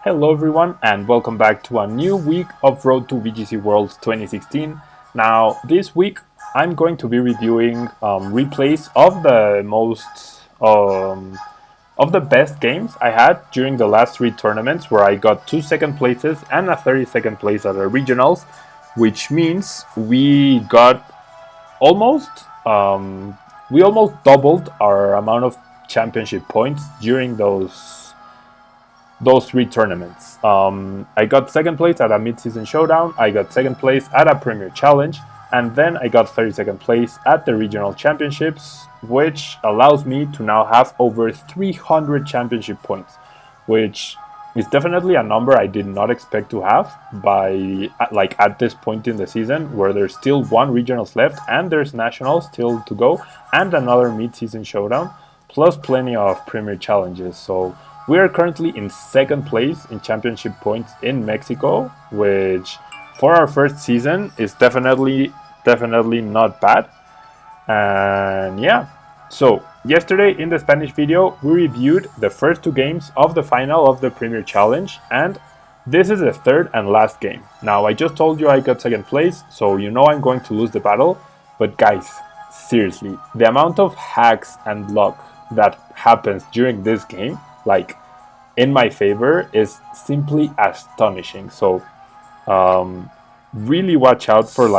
Hello everyone and welcome back to a new week of Road to VGC Worlds 2016. Now this week I'm going to be reviewing replays of the best games I had during the last 3 tournaments, where I got 2 second places and a 32nd place at the regionals, which means we got almost doubled our amount of championship points during those 3 tournaments. I got 2nd place at a Midseason Showdown, I got 2nd place at a Premier Challenge, and then I got 32nd place at the Regional Championships, which allows me to now have over 300 championship points, which is definitely a number I did not expect to have at this point in the season, where there's still 1 regionals left and there's nationals still to go and another Mid-Season Showdown, plus plenty of Premier Challenges. So we are currently in 2nd place in championship points in Mexico, which for our first season is definitely not bad. And yeah, so yesterday in the Spanish video we reviewed the first 2 games of the final of the Premier Challenge, and this is the 3rd and last game. Now I just told you I got 2nd place, so you know I'm going to lose the battle, but guys, seriously, the amount of hacks and luck that happens during this game, like in my favor, is simply astonishing. So really watch out for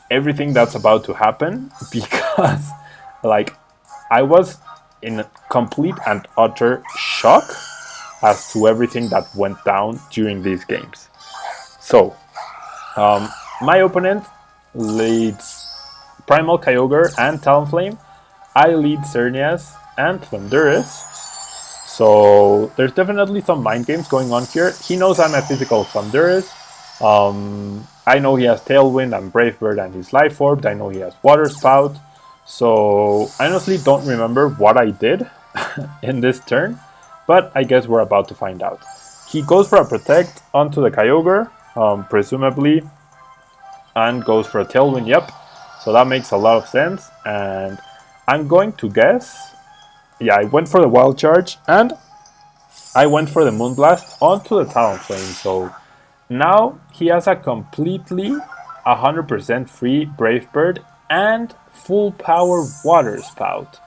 everything that's about to happen, because I was in complete and utter shock as to everything that went down during these games. So my opponent leads Primal Kyogre and Talonflame. I lead Xerneas and Thundurus. So there's definitely some mind games going on here. He knows I'm a physical Thundurus. I know he has Tailwind and Brave Bird and his Life Orb. I know he has Water Spout. So I honestly don't remember what I did in this turn, but I guess we're about to find out. He goes for a Protect onto the Kyogre, presumably, and goes for a Tailwind, yep. So that makes a lot of sense, and I'm going to guess, yeah, I went for the Wild Charge, and I went for the Moonblast onto the Talonflame. So now he has a completely 100% free Brave Bird and full power Water Spout.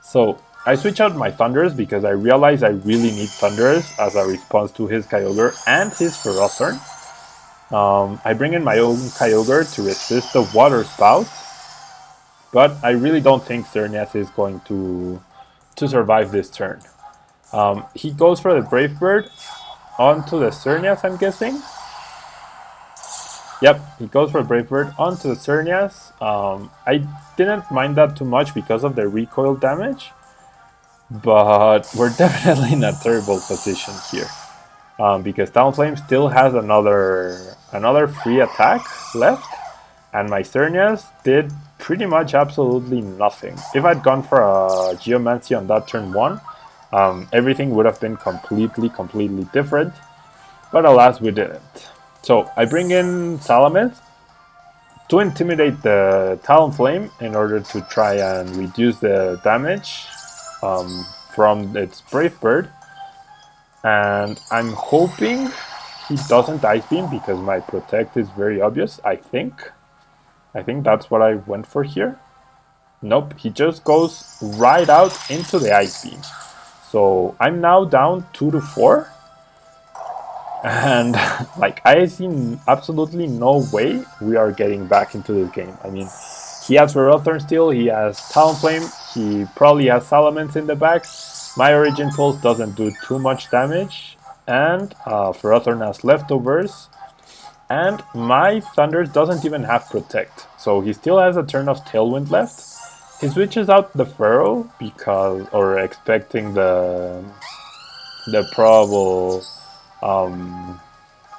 So I switch out my Thundurus because I realize I really need Thundurus as a response to his Kyogre and his Ferrothorn. I bring in my own Kyogre to resist the Water Spout, but I really don't think Xerneas is going to survive this turn. He goes for the Brave Bird onto the Xerneas, I'm guessing. Yep, he goes for Brave Bird onto the Xerneas. I didn't mind that too much because of the recoil damage, but we're definitely in a terrible position here, because Talonflame still has another free attack left, and my Xerneas did pretty much absolutely nothing. If I'd gone for a Geomancy on that turn 1, everything would have been completely different, but alas, we didn't. So I bring in Salamence to intimidate the Talonflame in order to try and reduce the damage from its Brave Bird, and I'm hoping he doesn't Ice Beam because my Protect is very obvious. I think that's what I went for here. Nope, he just goes right out into the Ice Beam. So I'm now down 2-4. And I see absolutely no way we are getting back into this game. I mean, he has Ferrothorn still, he has Talonflame, he probably has Salamence in the back. My Origin Pulse doesn't do too much damage, and Ferrothorn has Leftovers. And my Thundurus doesn't even have Protect, so he still has a turn of Tailwind left. He switches out the Furrow expecting the probable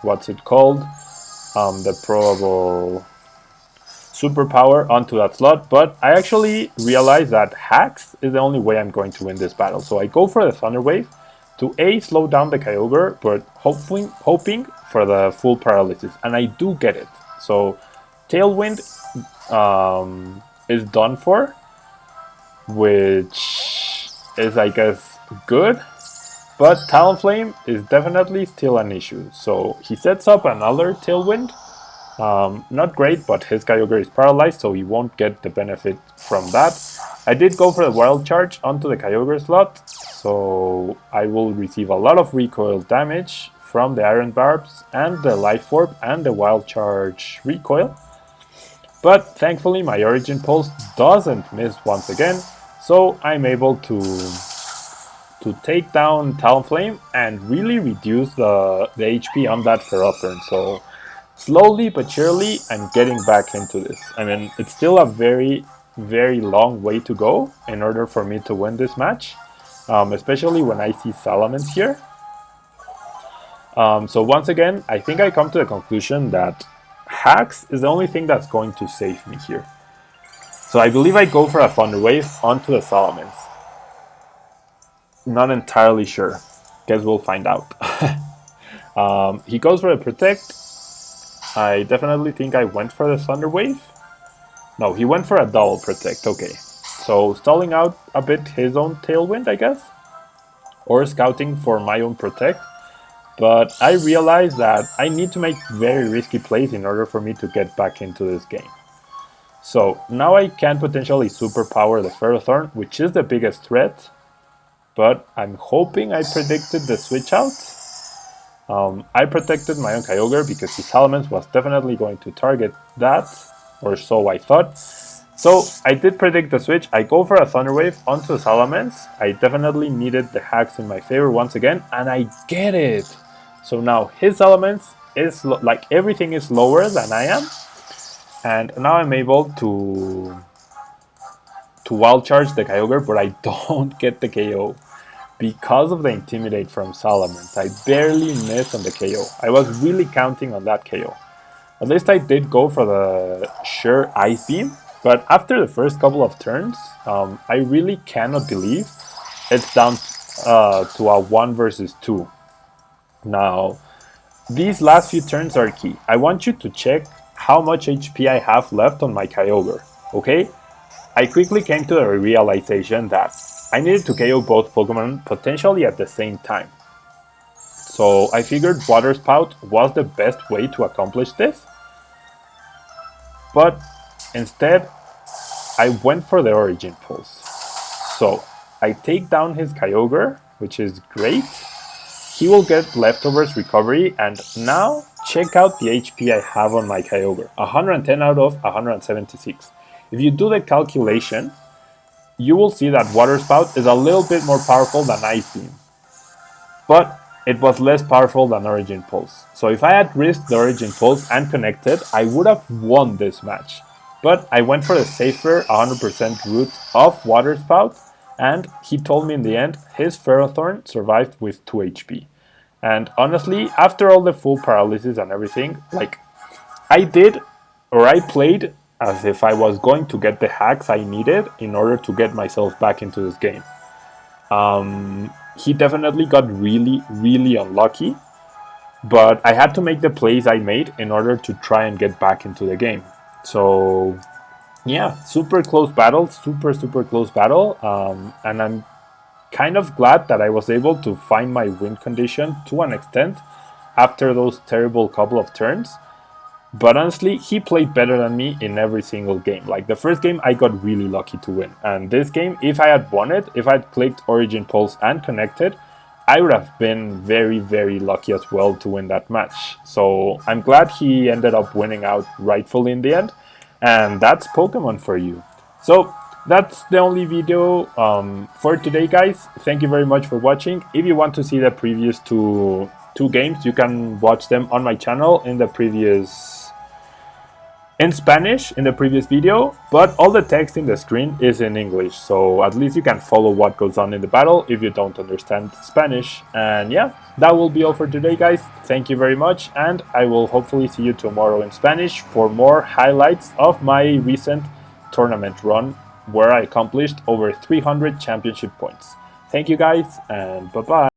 what's it called? The probable superpower onto that slot, but I actually realized that hacks is the only way I'm going to win this battle. So I go for the Thunder Wave to slow down the Kyogre, but hoping for the full paralysis, and I do get it. So Tailwind is done for, which is, I guess, good. But Talonflame is definitely still an issue. So he sets up another Tailwind. Not great, but his Kyogre is paralyzed, so he won't get the benefit from that. I did go for the Wild Charge onto the Kyogre slot, so I will receive a lot of recoil damage from the Iron Barbs and the Life Orb and the Wild Charge recoil. But thankfully my Origin Pulse doesn't miss once again, so I'm able to take down Talonflame and really reduce the HP on that Ferrothorn. So slowly but surely I'm getting back into this. I mean, it's still a very, very long way to go in order for me to win this match, especially when I see Salamence here. So once again, I think I come to the conclusion that Hacks is the only thing that's going to save me here. So I believe I go for a Thunder Wave onto the Salamence. Not entirely sure. Guess we'll find out. He goes for a Protect. I definitely think I went for the Thunder Wave. No, he went for a double Protect. Okay. So stalling out a bit his own Tailwind, I guess. Or scouting for my own Protect. But I realized that I need to make very risky plays in order for me to get back into this game. So now I can potentially superpower the Ferrothorn, which is the biggest threat. But I'm hoping I predicted the switch out. I protected my own Kyogre because his Salamence was definitely going to target that, or so I thought. So I did predict the switch. I go for a Thunder Wave onto Salamence. I definitely needed the Hacks in my favor once again, and I get it. So now his Salamence is like everything is lower than I am, and now I'm able to Wild Charge the Kyogre, but I don't get the KO. Because of the Intimidate from Salamence, I barely missed on the KO. I was really counting on that KO. At least I did go for the sure Ice Beam, but after the first couple of turns, I really cannot believe it's down to a 1 versus 2. Now, these last few turns are key. I want you to check how much HP I have left on my Kyogre, okay? I quickly came to the realization that I needed to KO both Pokemon potentially at the same time. So I figured Water Spout was the best way to accomplish this. But instead, I went for the Origin Pulse. So I take down his Kyogre, which is great. He will get Leftovers Recovery, and now check out the HP I have on my Kyogre. 110 out of 176. If you do the calculation, you will see that Water Spout is a little bit more powerful than Ice Beam. But it was less powerful than Origin Pulse. So if I had risked the Origin Pulse and connected, I would have won this match. But I went for the safer 100% route of Water Spout, and he told me in the end his Ferrothorn survived with 2 HP. And honestly, after all the full paralysis and everything, like, I played as if I was going to get the hacks I needed in order to get myself back into this game. He definitely got really, really unlucky, but I had to make the plays I made in order to try and get back into the game. So yeah, super close battle, super close battle, and I'm kind of glad that I was able to find my win condition to an extent after those terrible couple of turns. But honestly, he played better than me in every single game. Like the first game, I got really lucky to win. And this game, if I had won it, if I had clicked Origin Pulse and connected, I would have been very, very lucky as well to win that match. So I'm glad he ended up winning out rightfully in the end. And that's Pokemon for you. So that's the only video for today, guys. Thank you very much for watching. If you want to see the previous two games, you can watch them on my channel in Spanish in the previous video, but all the text in the screen is in English, so at least you can follow what goes on in the battle if you don't understand Spanish. And yeah, that will be all for today, guys. Thank you very much, and I will hopefully see you tomorrow in Spanish for more highlights of my recent tournament run where I accomplished over 300 championship points. Thank you guys, and bye-bye.